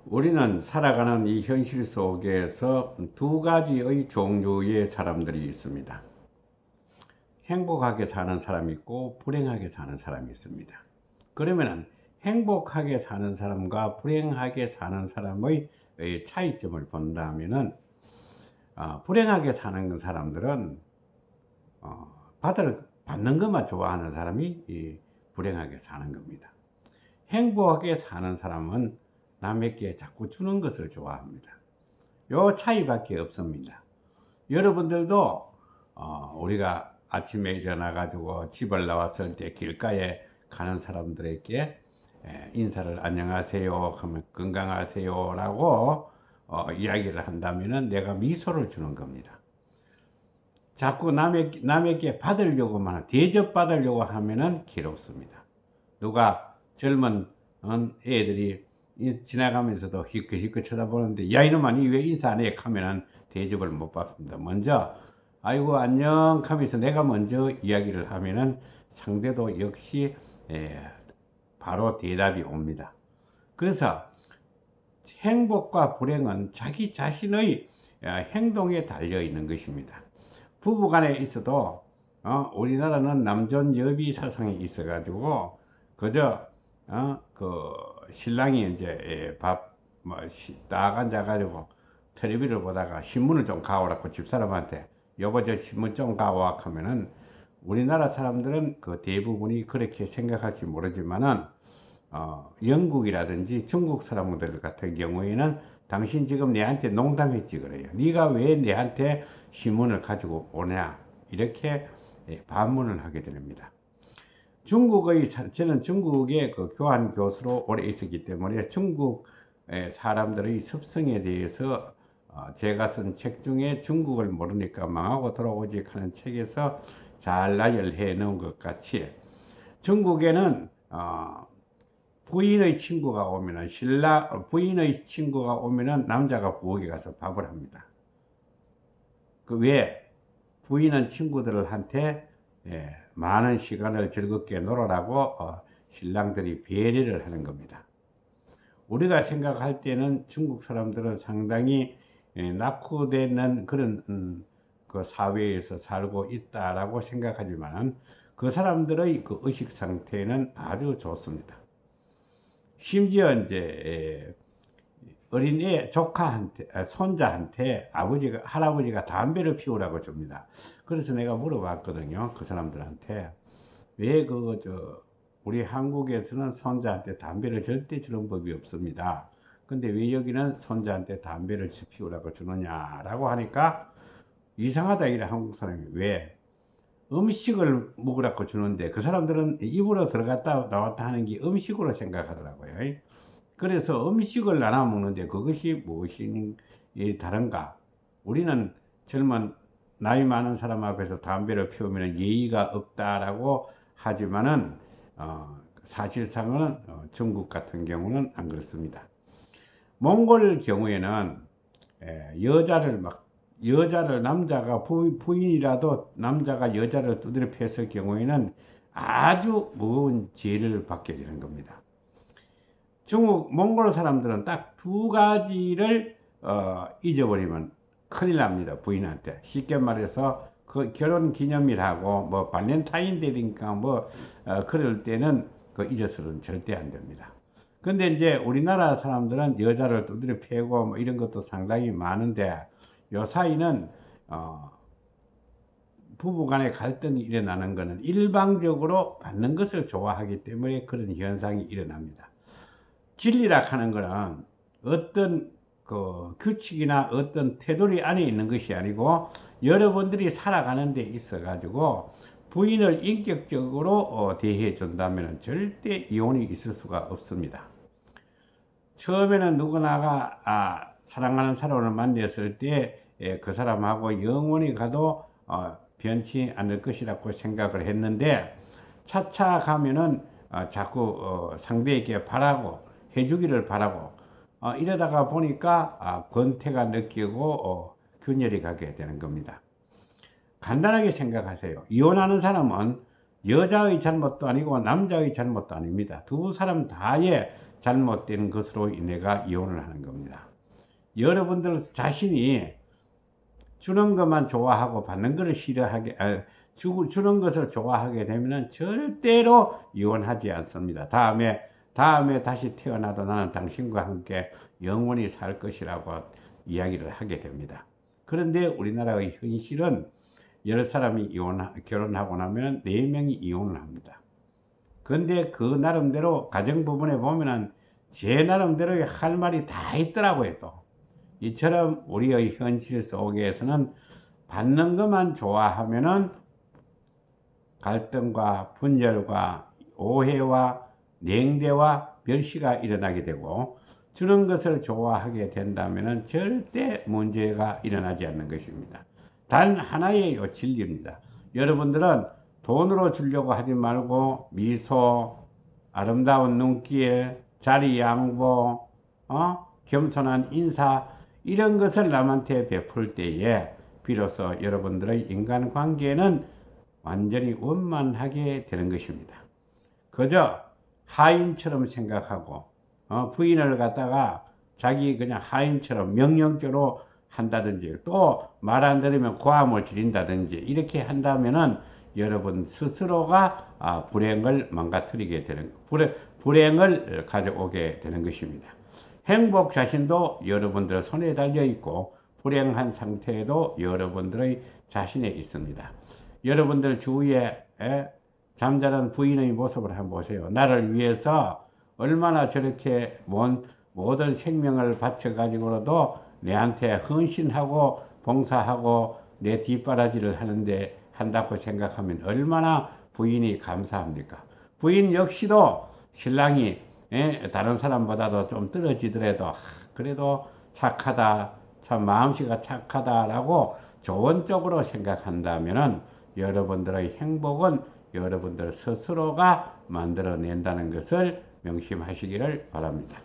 우리는 살아가는 이 현실 속에서 두 가지의 종류의 사람들이 있습니다. 행복하게 사는 사람이 있고 불행하게 사는 사람이 있습니다. 그러면은 행복하게 사는 사람과 불행하게 사는 사람의 차이점을 본다면은 불행하게 사는 사람들은 받는 것만 좋아하는 사람이 불행하게 사는 겁니다. 행복하게 사는 사람은 남에게 자꾸 주는 것을 좋아합니다. 요 차이밖에 없습니다. 여러분들도 우리가 아침에 일어나 가지고 집을 나왔을 때 길가에 가는 사람들에게 인사를 안녕하세요 하면 건강하세요 라고 이야기를 한다면 내가 미소를 주는 겁니다. 자꾸 남에게 받으려고만 대접받으려고 하면은 괴롭습니다. 누가 젊은 애들이 지나가면서도 휘끗휘끗 쳐다보는데 야 이놈아 니 왜 인사 안 해? 하면은 대접을 못 받습니다. 먼저 아이고 안녕 하면서 내가 먼저 이야기를 하면은 상대도 역시 바로 대답이 옵니다. 그래서 행복과 불행은 자기 자신의 행동에 달려 있는 것입니다. 부부간에 있어도 우리나라는 남존 여비 사상이 있어가지고 그저 그 신랑이 이제 딱 앉아가지고 텔레비를 보다가 신문을 좀 가오라고 집사람한테 여보 저 신문 좀 가오라 하면은 우리나라 사람들은 그 대부분이 그렇게 생각할지 모르지만은 영국이라든지 중국 사람들 같은 경우에는 당신 지금 내한테 농담했지 그래요. 네가 왜 내한테 신문을 가지고 오냐 이렇게 반문을 하게 됩니다. 저는 중국의 그 교환 교수로 오래 있었기 때문에 중국 사람들의 습성에 대해서 제가 쓴 책 중에 중국을 모르니까 망하고 돌아오지 하는 책에서 잘 나열해 놓은 것 같이 중국에는 부인의 친구가 오면은 부인의 친구가 오면은 남자가 부엌에 가서 밥을 합니다. 그 왜 부인은 친구들한테 많은 시간을 즐겁게 놀아라고 신랑들이 배려를 하는 겁니다. 우리가 생각할 때는 중국 사람들은 상당히 낙후되는 그런 그 사회에서 살고 있다라고 생각하지만 그 사람들의 그 의식 상태는 아주 좋습니다. 심지어 이제 어린애 조카한테 손자한테 할아버지가 담배를 피우라고 줍니다. 그래서 내가 물어봤거든요. 그 사람들한테 왜 우리 한국에서는 손자한테 담배를 절대 주는 법이 없습니다. 근데 왜 여기는 손자한테 담배를 피우라고 주느냐라고 하니까 이상하다 이래 한국 사람이 왜 음식을 먹으라고 주는데 그 사람들은 입으로 들어갔다 나왔다 하는 게 음식으로 생각하더라고요. 그래서 음식을 나눠 먹는데 그것이 무엇이 다른가? 우리는 젊은 나이 많은 사람 앞에서 담배를 피우면 예의가 없다라고 하지만은 사실상은 중국 같은 경우는 안 그렇습니다. 몽골 경우에는 남자가 부인이라도 남자가 여자를 두드려 팼을 경우에는 아주 무거운 죄를 받게 되는 겁니다. 몽골 사람들은 딱 두 가지를 잊어버리면 큰일 납니다. 부인한테. 쉽게 말해서 그 결혼 기념일하고 뭐 발렌타인데이니까 그럴 때는 그 잊어서는 절대 안 됩니다. 근데 이제 우리나라 사람들은 여자를 두드려 패고 뭐 이런 것도 상당히 많은데 요 사이는 부부간의 갈등이 일어나는 것은 일방적으로 받는 것을 좋아하기 때문에 그런 현상이 일어납니다. 진리라 하는 것은 어떤 그 규칙이나 어떤 테두리 안에 있는 것이 아니고 여러분들이 살아가는 데 있어 가지고 부인을 인격적으로 대해 준다면 절대 이혼이 있을 수가 없습니다. 처음에는 누구나가 사랑하는 사람을 만났을 때 그 사람하고 영원히 가도 변치 않을 것이라고 생각을 했는데 차차 가면은 자꾸 상대에게 바라고 해주기를 바라고 이러다가 보니까 권태가 느끼고 균열이 가게 되는 겁니다. 간단하게 생각하세요. 이혼하는 사람은 여자의 잘못도 아니고 남자의 잘못도 아닙니다. 두 사람 다의 잘못된 것으로 인해가 이혼을 하는 겁니다. 여러분들 자신이 주는 것만 좋아하고 받는 것을 싫어하게, 주는 것을 좋아하게 되면 절대로 이혼하지 않습니다. 다음에 다시 태어나도 나는 당신과 함께 영원히 살 것이라고 이야기를 하게 됩니다. 그런데 우리나라의 현실은 여러 사람이 결혼하고 나면 4명이 이혼을 합니다. 그런데 그 나름대로 가정 부분에 보면은 제 나름대로 할 말이 다 있더라고요. 또 이처럼 우리의 현실 속에서는 받는 것만 좋아하면은 갈등과 분열과 오해와 냉대와 멸시가 일어나게 되고, 주는 것을 좋아하게 된다면은 절대 문제가 일어나지 않는 것입니다. 단 하나의 진리입니다. 여러분들은 돈으로 주려고 하지 말고 미소, 아름다운 눈길, 자리 양보, 겸손한 인사, 이런 것을 남한테 베풀 때에 비로소 여러분들의 인간관계는 완전히 원만하게 되는 것입니다. 그저 하인처럼 생각하고 부인을 갖다가 자기 그냥 하인처럼 명령적으로 한다든지, 또 말 안 들으면 고함을 지른다든지 이렇게 한다면은 여러분 스스로가 불행을 망가뜨리게 되는, 불행을 가져오게 되는 것입니다. 행복 자신도 여러분들 손에 달려 있고 불행한 상태에도 여러분들의 자신에 있습니다. 여러분들 주위에 잠자는 부인의 모습을 한번 보세요. 나를 위해서 얼마나 저렇게 모든 생명을 바쳐 가지고라도 내한테 헌신하고 봉사하고 내 뒷바라지를 한다고 생각하면 얼마나 부인이 감사합니까? 부인 역시도 신랑이 다른 사람보다도 좀 떨어지더라도 그래도 착하다, 참 마음씨가 착하다라고 좋은 쪽으로 생각한다면은 여러분들의 행복은 여러분들 스스로가 만들어낸다는 것을 명심하시기를 바랍니다.